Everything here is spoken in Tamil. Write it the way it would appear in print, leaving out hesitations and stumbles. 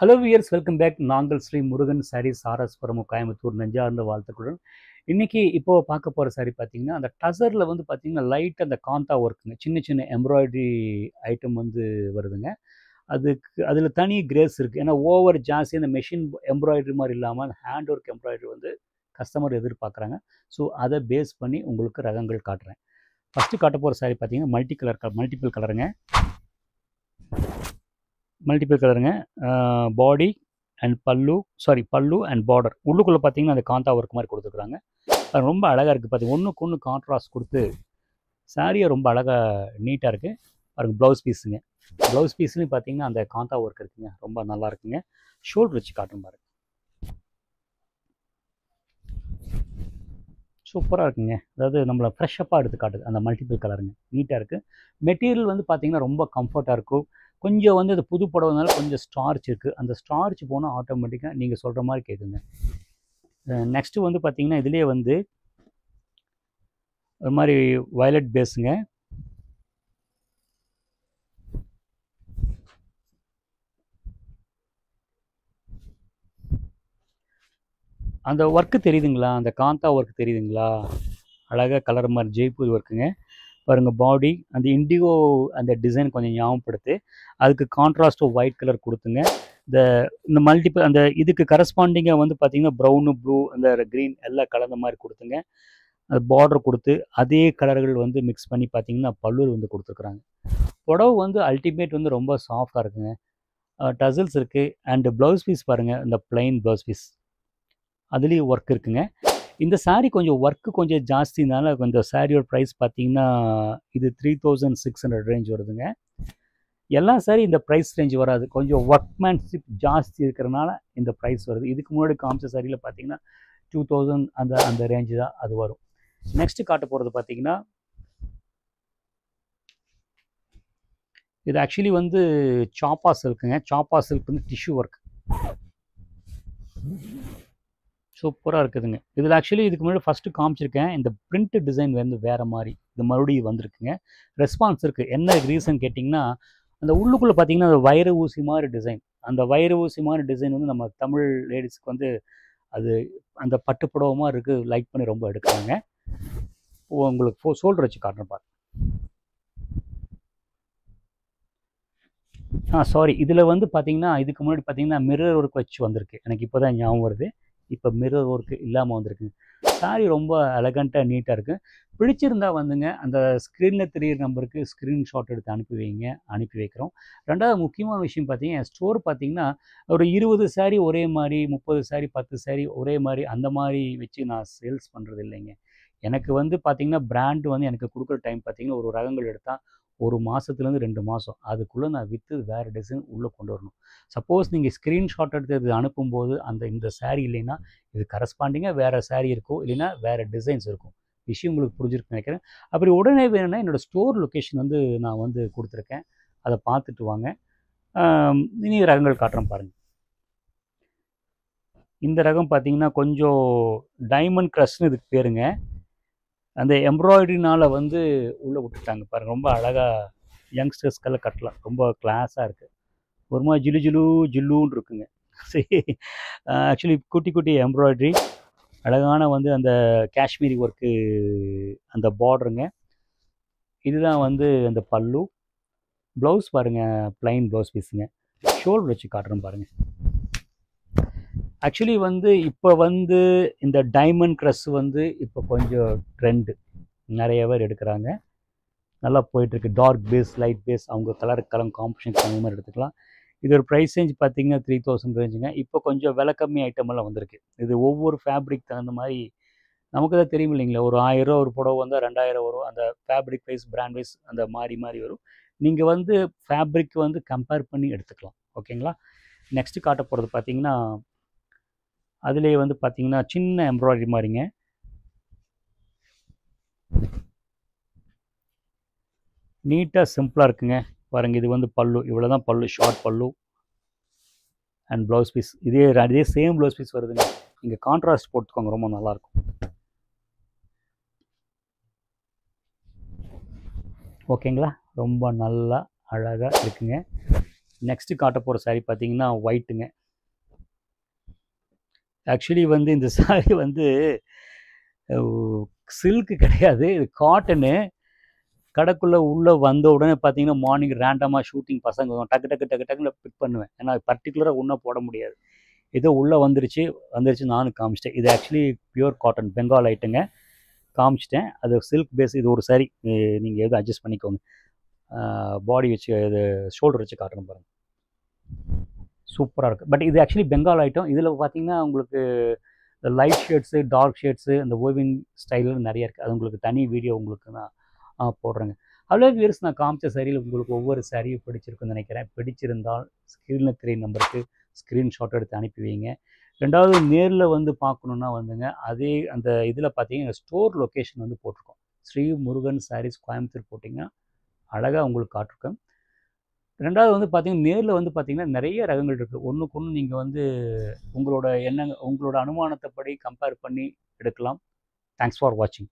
Hello wears, welcome back. நாங்கள் ஸ்ரீ முருகன் சாரீஸ் ஆர்எஸ் கோயம்புத்தூர் நெஞ்சார்ந்த வாழ்த்துக்களுடன் இன்னைக்கு இப்போ பார்க்க போகிற சாரி பார்த்தீங்கன்னா, அந்த டசரில் வந்து பார்த்தீங்கன்னா லைட் அந்த காந்தா ஒர்க்குங்க, சின்ன சின்ன எம்ப்ராய்டரி ஐட்டம் வந்து வருதுங்க. அதில் தனி கிரேஸ் இருக்குது. ஏன்னா ஓவர் ஜாஸ்தி அந்த மெஷின் எம்ப்ராய்டரி மாதிரி இல்லாமல் ஹேண்ட் ஒர்க் எம்ப்ராய்டரி வந்து கஸ்டமர் எதிர்பார்க்குறாங்க. ஸோ அதை பேஸ் பண்ணி உங்களுக்கு ரகங்கள் காட்டுறேன். ஃபஸ்ட்டு காட்ட போகிற சாரி பார்த்தீங்கன்னா மல்டிபிள் கலருங்க. பாடி அண்ட் பல்லு அண்ட் பார்டர். உள்ளுக்குள்ளே பார்த்தீங்கன்னா அந்த காந்தா ஒர்க் மாதிரி கொடுத்துருக்குறாங்க. அது ரொம்ப அழகாக இருக்குது. பார்த்தீங்கன்னா ஒன்றுக்கு ஒன்று கான்ட்ராஸ்ட் கொடுத்து சாரியை ரொம்ப அழகாக நீட்டாக இருக்குது. பாருங்கள், ப்ளவுஸ் பீஸ்லையும் பார்த்தீங்கன்னா அந்த காந்தா ஒர்க் இருக்குங்க, ரொம்ப நல்லா இருக்குங்க. ஷோல்டர் வச்சு காட்டும் பாருங்க, சூப்பராக இருக்குங்க. அதாவது நம்மளை ஃப்ரெஷ்ஷப்பாக எடுத்து காட்டுது. அந்த மல்டிபிள் கலருங்க நீட்டாக இருக்குது. மெட்டீரியல் வந்து பார்த்தீங்கன்னா ரொம்ப கம்ஃபர்ட்டாக இருக்கும். கொஞ்சம் வந்து அது புது புடவைனால கொஞ்சம் ஸ்டார்ச் இருக்குது. அந்த ஸ்டார்ச் போனால் ஆட்டோமேட்டிக்காக நீங்கள் சொல்கிற மாதிரி கேட்குங்க. நெக்ஸ்ட்டு வந்து பார்த்தீங்கன்னா இதுலேயே வந்து ஒரு மாதிரி வயலட் பேஸுங்க. அந்த ஒர்க்கு தெரியுதுங்களா? அந்த காந்தா ஒர்க் தெரியுதுங்களா? அழகாக கலர் மாதிரி ஜெய்ப்பூர் ஒர்க்குங்க. பாருங்கள், பாடி அந்த இண்டிகோ அந்த டிசைன் கொஞ்சம் ஞாபகப்படுத்து. அதுக்கு கான்ட்ராஸ்ட்டு ஒயிட் கலர் கொடுத்துங்க. இந்த மல்டிபிள் அந்த இதுக்கு கரஸ்பாண்டிங்காக வந்து பார்த்திங்கன்னா ப்ரௌனு, ப்ளூ, அந்த க்ரீன் எல்லாம் கலந்த மாதிரி கொடுத்துங்க. அது பார்டர் கொடுத்து அதே கலர்கள் வந்து மிக்ஸ் பண்ணி பார்த்திங்கன்னா பல்லு வந்து கொடுத்துருக்குறாங்க. புடவை வந்து அல்டிமேட் வந்து ரொம்ப சாஃப்டாக இருக்குங்க. டசல்ஸ் இருக்குது. அண்டு ப்ளவுஸ் பீஸ் பாருங்கள், இந்த பிளைன் ப்ளவுஸ் பீஸ் அதுலேயும் ஒர்க் இருக்குங்க. இந்த சாரீ கொஞ்சம் ஒர்க்கு கொஞ்சம் ஜாஸ்தினால இந்த சாரியோட ப்ரைஸ் பார்த்தீங்கன்னா இது 3600 ரேஞ்ச் வருதுங்க. எல்லா சாரி இந்த ப்ரைஸ் ரேஞ்ச் வராது, கொஞ்சம் ஒர்க்மேன்ஷிப் ஜாஸ்தி இருக்கிறனால இந்த ப்ரைஸ் வருது. இதுக்கு முன்னாடி காமிச்ச சாரியில் பார்த்தீங்கன்னா 2000 அந்த ரேஞ்சு தான் அது வரும். நெக்ஸ்ட்டு காட்ட போகிறது பார்த்தீங்கன்னா இது ஆக்சுவலி வந்து சாப்பா சில்க்குங்க. சாப்பா சில்க் வந்து டிஷ்யூ ஒர்க் சூப்பராக இருக்குதுங்க. இதில் ஆக்சுவலி இதுக்கு முன்னாடி ஃபஸ்ட்டு காமிச்சிருக்கேன். இந்த பிரிண்ட் டிசைன் வந்து வேறு மாதிரி இது மறுபடியும் வந்திருக்குங்க. ரெஸ்பான்ஸ் இருக்குது. என்ன ரீசன் கேட்டிங்கன்னா, அந்த உள்ளுக்குள்ளே பார்த்தீங்கன்னா அந்த வைர ஊசி மாதிரி டிசைன், அந்த வைர ஊசி மாதிரி டிசைன் வந்து நம்ம தமிழ் லேடிஸ்க்கு வந்து அது அந்த பட்டு புடவை மாதிரி இருக்குது, லைக் பண்ணி ரொம்ப எடுக்கிறாங்க. உங்களுக்கு ஷோல்டர் வச்சு காட்டுறேன் பாரு. சாரி, இதில் வந்து பார்த்தீங்கன்னா இதுக்கு முன்னாடி பார்த்தீங்கன்னா மிரர் ஒர்க் வச்சு வந்திருக்கு. எனக்கு இப்போ தான் ஞாபகம் வருது. இப்போ மிரர் ஒர்க்கு இல்லாமல் வந்திருக்கு. சாரி ரொம்ப எலகண்ட்டாக நீட்டாக இருக்குது. பிடிச்சிருந்தா வந்துங்க அந்த ஸ்க்ரீனில் தெரியிற நம்பருக்கு ஸ்க்ரீன்ஷாட் எடுத்து அனுப்பி வைக்கிறோம். ரெண்டாவது முக்கியமான விஷயம் பார்த்தீங்கன்னா, என் ஸ்டோர் பார்த்தீங்கன்னா ஒரு 20 சாரி ஒரே மாதிரி, 30 சாரி 10 சாரி ஒரே மாதிரி அந்த மாதிரி வச்சு நான் சேல்ஸ் பண்ணுறது இல்லைங்க. எனக்கு வந்து பார்த்திங்கன்னா பிராண்டு வந்து எனக்கு கொடுக்குற டைம் பார்த்திங்கன்னா ஒரு ரகங்கள் எடுத்தால் ஒரு மாதத்துலேருந்து 2 மாதம் அதுக்குள்ளே நான் விற்று வேறு டிசைன் உள்ளே கொண்டு வரணும். சப்போஸ் நீங்கள் ஸ்க்ரீன்ஷாட் எடுத்து இது அனுப்பும்போது இந்த சாரீ இல்லைன்னா இது கரஸ்பாண்டிங்காக வேறு சாரீ இருக்கும், இல்லைன்னா வேறு டிசைன்ஸ் இருக்கும். விஷயம் உங்களுக்கு புரிஞ்சிருக்குன்னு நினைக்கிறேன். அப்படி உடனே வேணும்னா என்னோடய ஸ்டோர் லொக்கேஷன் வந்து நான் வந்து கொடுத்துருக்கேன், அதை பார்த்துட்டு வாங்க. இனி ரகங்கள் காட்டுறேன் பாருங்கள். இந்த ரகம் பார்த்தீங்கன்னா கொஞ்சம் டைமண்ட் க்ரஷ்னு இதுக்கு பேருங்க. அந்த எம்ப்ராய்டரினால் வந்து உள்ளே விட்டுட்டாங்க பாருங்கள், ரொம்ப அழகாக யங்ஸ்டர்ஸ்க்கெல்லாம் கட்டலாம், ரொம்ப கிளாஸாக இருக்குது. ஒரு மாதிரி ஜில்லுன்னு இருக்குங்க. சரி, ஆக்சுவலி குட்டி எம்ப்ராய்டரி அழகான வந்து அந்த காஷ்மீரி ஒர்க்கு அந்த பார்டருங்க. இதுதான் வந்து அந்த பல்லு. ப்ளவுஸ் பாருங்கள், ப்ளைன் ப்ளவுஸ் பீஸுங்க. ஷோல்டர் வச்சு காட்டுறேன் பாருங்கள். ஆக்சுவலி வந்து இப்போ வந்து இந்த டைமண்ட் க்ரஷ் வந்து இப்போ கொஞ்சம் ட்ரெண்டு, நிறைய பேர் எடுக்கிறாங்க, நல்லா போயிட்டுருக்கு. டார்க் பேஸ், லைட் பேஸ், அவங்க கலர் காம்பினேஷன் அந்த மாதிரி எடுத்துக்கலாம். இது ஒரு ப்ரைஸ் ரேஞ்ச் பார்த்தீங்கன்னா 3000 ரேஞ்சுங்க. இப்போ கொஞ்சம் விலை கம்மி ஐட்டமெல்லாம் வந்திருக்கு. இது ஒவ்வொரு ஃபேப்ரிக் தகுந்த மாதிரி நமக்கு தான் தெரியும் இல்லைங்களா. ஒரு 1000 ரூபா ஒரு புடவை வந்தால் 2000 வரும். அந்த ஃபேப்ரிக் வைஸ், பிராண்ட் வைஸ் அந்த மாறி வரும். நீங்கள் வந்து ஃபேப்ரிக் வந்து கம்பேர் பண்ணி எடுத்துக்கலாம், ஓகேங்களா. நெக்ஸ்ட்டு காட்ட போகிறது பார்த்தீங்கன்னா அதுலேயே வந்து பார்த்தீங்கன்னா சின்ன எம்ப்ராய்டரி மாதிரிங்க. நீட்டாக சிம்பிளாக இருக்குங்க. பாருங்கள், இது வந்து பல்லு, இவ்வளோ தான் பல்லு, ஷார்ட் பல்லு அண்ட் ப்ளவுஸ் பீஸ். அதே சேம் ப்ளவுஸ் பீஸ் வருதுங்க. நீங்கள் கான்ட்ராஸ்ட் போட்டுக்கோங்க, ரொம்ப நல்லாயிருக்கும். ஓகேங்களா, ரொம்ப நல்லா அழகாக இருக்குங்க. நெக்ஸ்ட்டு காட்ட போகிற சாரீ பார்த்தீங்கன்னா ஒயிட்டுங்க. ஆக்சுவலி வந்து இந்த சாரீ வந்து சில்க்கு கிடையாது, இது காட்டனு. கடைக்குள்ளே உள்ளே வந்த உடனே பார்த்தீங்கன்னா மார்னிங் ரேண்டமாக ஷூட்டிங் பசங்க டக்கு டக்கு டக்கு டக்குன்னு பிக் பண்ணுவேன். ஏன்னா பர்டிகுலராக ஒன்றும் போட முடியாது. ஏதோ உள்ளே வந்துருச்சு நானும் காமிச்சிட்டேன். இது ஆக்சுவலி பியூர் காட்டன் பெங்கால் ஐட்டுங்க. காமிச்சிட்டேன். அது சில்க் பேஸ். இது ஒரு சாரி நீங்கள் எதுவும் அட்ஜஸ்ட் பண்ணிக்கோங்க. பாடி வச்சு இது ஷோல்டர் வச்சு காட்டணும் பாருங்கள், சூப்பராக இருக்குது. பட் இது ஆக்சுவலி பெங்கால் ஐட்டம். இதில் பார்த்தீங்கன்னா உங்களுக்கு லைட் ஷேட்ஸு, டார்க் ஷேட்ஸு, அந்த ஓவிங் ஸ்டைலில் நிறைய இருக்குது. அது உங்களுக்கு தனி வீடியோ உங்களுக்கு நான் போடுறேங்க. அவ்வளோ வியூஸ் நான் காமிச்ச சாரியில் உங்களுக்கு ஒவ்வொரு சாரியும் பிடிச்சிருக்குன்னு நினைக்கிறேன். பிடிச்சிருந்தால் ஸ்க்ரீனில் 3 நம்பருக்கு ஸ்க்ரீன்ஷாட் எடுத்து அனுப்பி வைங்க. ரெண்டாவது நேரில் வந்து பார்க்கணுன்னா வந்துங்க, அதே அந்த இதில் பார்த்தீங்கன்னா ஸ்டோர் லொக்கேஷன் வந்து போட்டிருக்கோம். ஸ்ரீ முருகன் சாரீஸ் கோயம்புத்தூர் போட்டிங்கன்னா அழகாக உங்களுக்கு காட்டிருக்கேன். ரெண்டாவது வந்து பார்த்தீங்கன்னா நேரில் வந்து பார்த்தீங்கன்னா நிறைய ரகங்கள் இருக்குது. ஒன்றுக்கு ஒன்று நீங்கள் வந்து உங்களோட உங்களோட அனுமானத்தைப்படி கம்பேர் பண்ணி எடுக்கலாம். தேங்க்ஸ் ஃபார் வாட்சிங்.